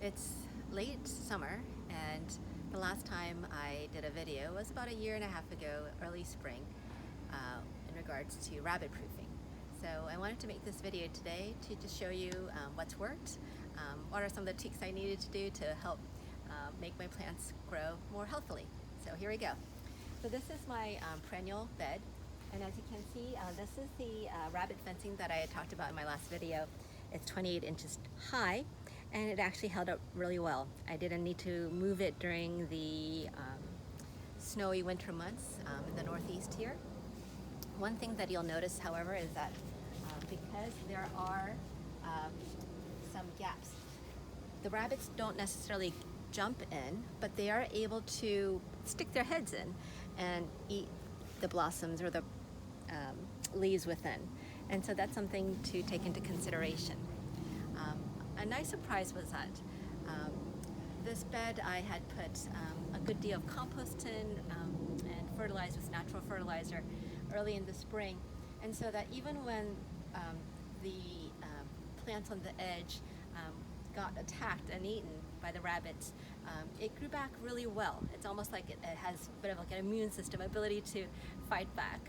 It's late summer, and the last time I did a video was about a year and a half ago, early spring, in regards to rabbit proofing. So I wanted to make this video today to just show you what's worked, what are some of the tweaks I needed to do to help make my plants grow more healthily. So here we go. So this is my perennial bed, and as you can see, this is the rabbit fencing that I had talked about in my last video. It's 28 inches high, and it actually held up really well. I didn't need to move it during the snowy winter months in the Northeast here. One thing that you'll notice, however, is that because there are some gaps, the rabbits don't necessarily jump in, but they are able to stick their heads in and eat the blossoms or the leaves within. And so that's something to take into consideration. A nice surprise was that this bed I had put a good deal of compost in and fertilized with natural fertilizer early in the spring. And so that even when the plants on the edge got attacked and eaten by the rabbits, it grew back really well. It's almost like it has a bit of like an immune system ability to fight back.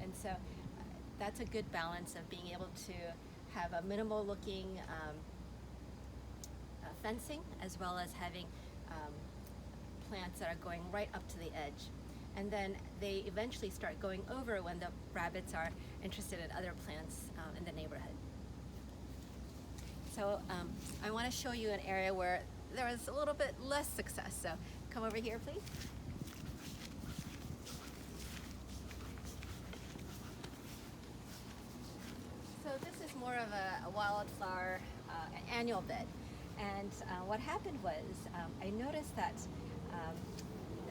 And so that's a good balance of being able to have a minimal looking fencing, as well as having plants that are going right up to the edge. And then they eventually start going over when the rabbits are interested in other plants in the neighborhood. So I want to show you an area where there was a little bit less success. So come over here, please. So this is more of a wildflower annual bed. And what happened was I noticed that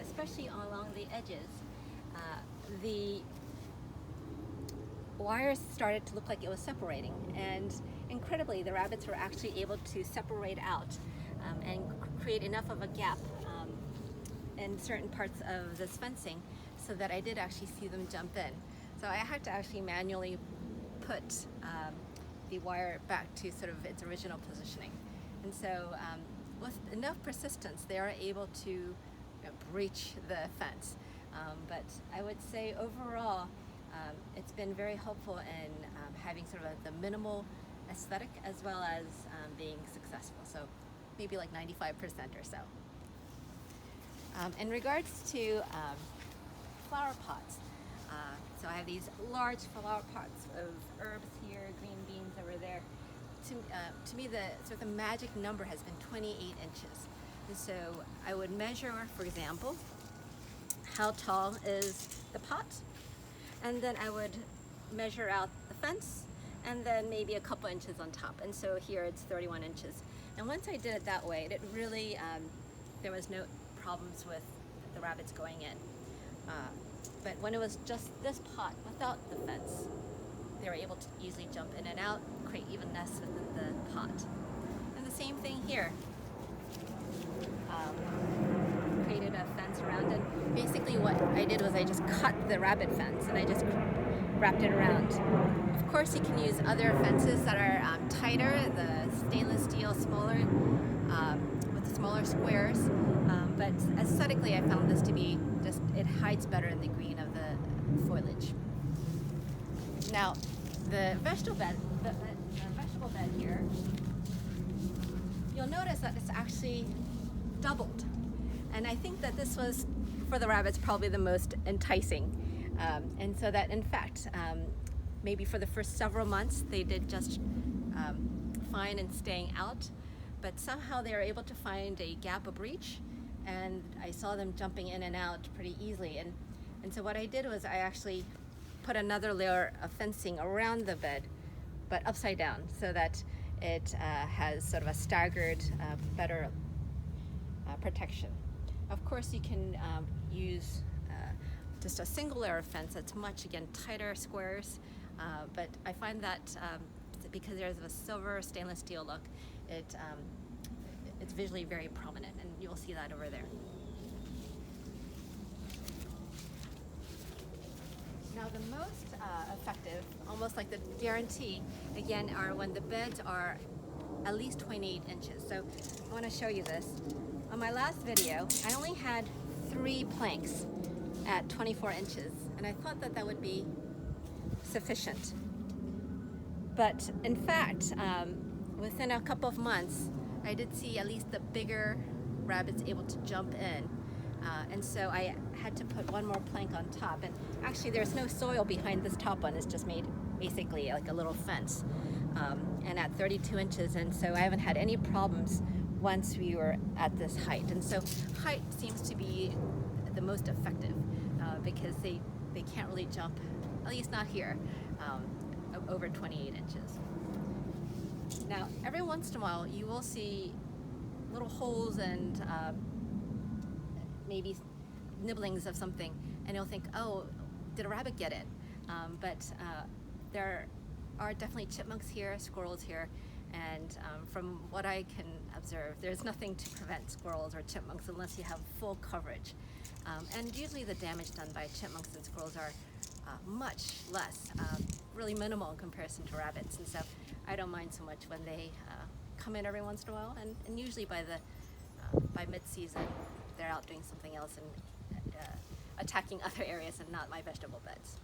especially along the edges, the wires started to look like it was separating, and incredibly the rabbits were actually able to separate out and create enough of a gap in certain parts of this fencing so that I did actually see them jump in. So I had to actually manually put the wire back to sort of its original positioning. And so with enough persistence, they are able to breach the fence. But I would say overall, it's been very helpful in having sort of the minimal aesthetic as well as being successful. So maybe like 95% or so. In regards to flower pots, so I have these large flower pots of herbs here, green beans over there. To me, the sort of the magic number has been 28 inches. And so I would measure, for example, how tall is the pot, and then I would measure out the fence, and then maybe a couple inches on top. And so here it's 31 inches. And once I did it that way, it really, there was no problems with the rabbits going in. But when it was just this pot without the fence, they were able to easily jump in and out, create even nests within the pot. And the same thing here. Created a fence around it. Basically what I did was I just cut the rabbit fence and I just wrapped it around. Of course you can use other fences that are tighter, the stainless steel, smaller, with the smaller squares. But aesthetically I found this to be just, it hides better in the green of the foliage. Now, the vegetable bed here, you'll notice that it's actually doubled. And I think that this was, for the rabbits, probably the most enticing. And so that, in fact, maybe for the first several months, they did just fine in staying out. But somehow they were able to find a gap, a breach, and I saw them jumping in and out pretty easily. And so what I did was I actually put another layer of fencing around the bed, but upside down, so that it has sort of a staggered, better protection. Of course, you can use just a single layer of fence that's much, again, tighter squares, but I find that because there's a silver stainless steel look, it's visually very prominent, and you'll see that over there. Now the most effective, almost like the guarantee, again, are when the beds are at least 28 inches. So I want to show you this. On my last video, I only had 3 planks at 24 inches, and I thought that that would be sufficient. But in fact, within a couple of months, I did see at least the bigger rabbits able to jump in. And so I had to put 1 more plank on top. And actually there's no soil behind this top one. It's just made basically like a little fence. And at 32 inches, and so I haven't had any problems once we were at this height. And so height seems to be the most effective because they can't really jump, at least not here, over 28 inches. Now, every once in a while, you will see little holes and maybe nibblings of something, and you'll think, oh, did a rabbit get it? But there are definitely chipmunks here, squirrels here, and from what I can observe, there's nothing to prevent squirrels or chipmunks unless you have full coverage. And usually the damage done by chipmunks and squirrels are much less, really minimal in comparison to rabbits, and so I don't mind so much when they come in every once in a while, and usually by mid-season they're out doing something else and attacking other areas and not my vegetable beds.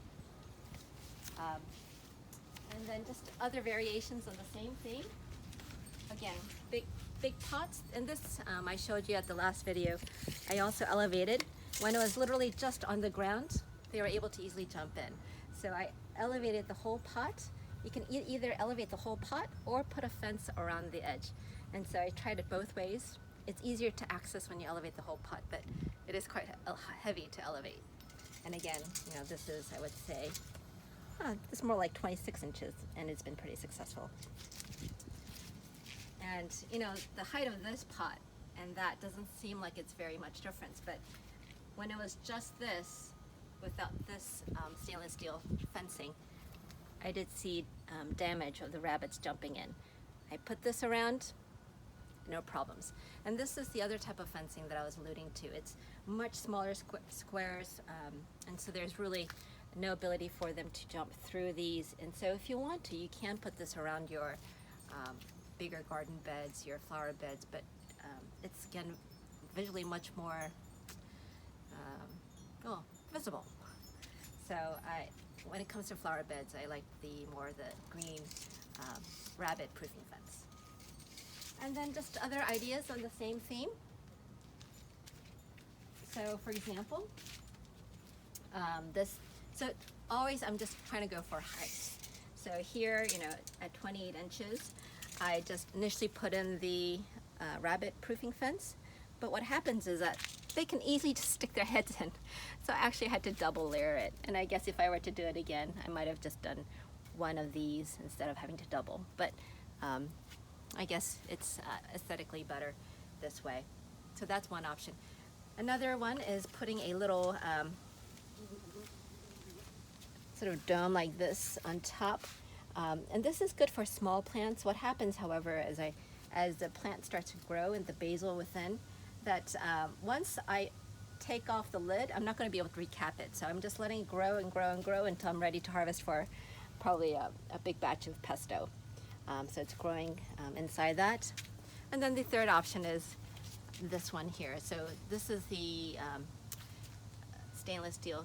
And then just other variations on the same theme. Again, big pots. And this I showed you at the last video. I also elevated. When it was literally just on the ground, they were able to easily jump in. So I elevated the whole pot. You can either elevate the whole pot or put a fence around the edge. And so I tried it both ways. It's easier to access when you elevate the whole pot, but it is quite heavy to elevate. And again, you know, this is, I would say, it's more like 26 inches, and it's been pretty successful. And you know, the height of this pot and that doesn't seem like it's very much difference, but when it was just this, without this stainless steel fencing, I did see damage of the rabbits jumping in. I put this around, no problems. And this is the other type of fencing that I was alluding to. It's much smaller squares, and so there's really no ability for them to jump through these. And so if you want to, you can put this around your bigger garden beds, your flower beds, but it's again visually much more visible. So when it comes to flower beds, I like the green rabbit proofing fence. And then just other ideas on the same theme. So for example, so always I'm just trying to go for heights. So here, you know, at 28 inches, I just initially put in the rabbit proofing fence, but what happens is that they can easily just stick their heads in. So I actually had to double layer it. And I guess if I were to do it again, I might have just done one of these instead of having to double. But I guess it's aesthetically better this way. So that's one option. Another one is putting a little sort of dome like this on top. And this is good for small plants. What happens, however, as the plant starts to grow in the basil within, that once I take off the lid, I'm not going to be able to recap it. So I'm just letting it grow and grow and grow until I'm ready to harvest for probably a big batch of pesto. So it's growing inside that. And then the third option is this one here. So this is the stainless steel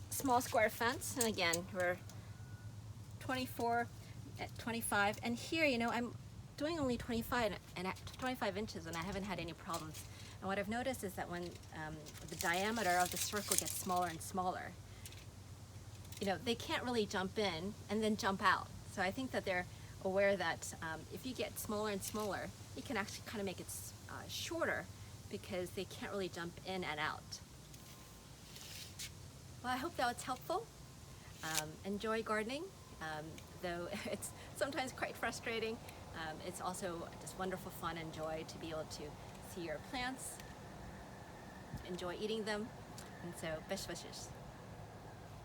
small square fence. And again, we're 24 at 25. And here, you know, I'm doing only 25 inches, and I haven't had any problems. And what I've noticed is that when the diameter of the circle gets smaller and smaller, you know, they can't really jump in and then jump out. So I think that they're aware that if you get smaller and smaller, you can actually kind of make it shorter because they can't really jump in and out. Well, I hope that was helpful. Enjoy gardening, though it's sometimes quite frustrating. It's also just wonderful fun and joy to be able to see your plants, enjoy eating them, and so best wishes.